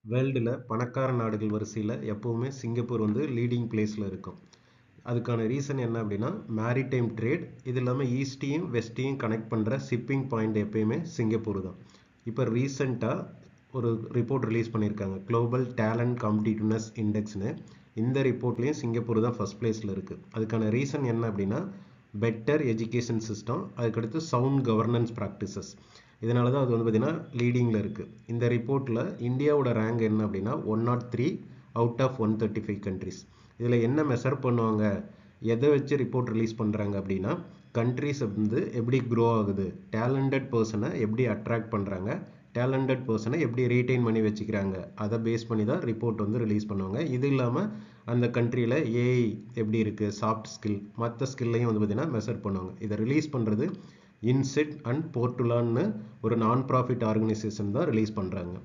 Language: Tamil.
வேர்ல்டில் பணக்கார நாடுகள் வரிசையில் எப்போவுமே சிங்கப்பூர் வந்து லீடிங் பிளேஸில் இருக்கும். அதுக்கான ரீசன் என்ன அப்படின்னா மேரிடைம் ட்ரேட், இது இல்லாமல் ஈஸ்டையும் வெஸ்ட்டையும் கனெக்ட் பண்ணுற ஷிப்பிங் பாயிண்ட் எப்பயுமே சிங்கப்பூர் தான். இப்போ ரீசெண்டாக ஒரு ரிப்போர்ட் ரிலீஸ் பண்ணியிருக்காங்க, குளோபல் டேலண்ட் காம்படிட்டிவ்னஸ் இண்டெக்ஸ்னு. இந்த ரிப்போர்ட்லேயும் சிங்கப்பூர் தான் ஃபர்ஸ்ட் பிளேஸில் இருக்குது. அதுக்கான ரீசன் என்ன அப்படின்னா பெட்டர் எஜுகேஷன் சிஸ்டம், அதுக்கடுத்து சவுண்ட் கவர்னன்ஸ் ப்ராக்டிசஸ். இதனால தான் அது வந்து பார்த்திங்கன்னா லீடிங்கில் இருக்குது. இந்த ரிப்போர்ட்டில் இந்தியாவோட ரேங்க் என்ன அப்படின்னா 103 அவுட் ஆஃப் 135 கண்ட்ரிஸ். இதில் என்ன மெஷர் பண்ணுவாங்க, எதை வச்சு ரிப்போர்ட் ரிலீஸ் பண்ணுறாங்க அப்படின்னா கண்ட்ரிஸ் வந்து எப்படி க்ரோ ஆகுது, டேலண்டட் பர்சனை எப்படி அட்ராக்ட் பண்ணுறாங்க, டேலண்டட் பர்சனை எப்படி ரீட்டைன் பண்ணி வச்சுக்கிறாங்க, அதை பேஸ் பண்ணி தான் ரிப்போர்ட் வந்து ரிலீஸ் பண்ணுவாங்க. இது இல்லாமல் அந்த கண்ட்ரியில் ஏஐ எப்படி இருக்குது, சாஃப்ட் ஸ்கில், மற்ற ஸ்கில்லையும் வந்து பார்த்திங்கன்னா மெஷர் பண்ணுவாங்க. இதை ரிலீஸ் பண்ணுறது இன்செட் அண்ட் போர்ட்டுலான்னு ஒரு நான் ப்ராஃபிட் ஆர்கனைசேஷன் தான் ரிலீஸ் பண்ணுறாங்க.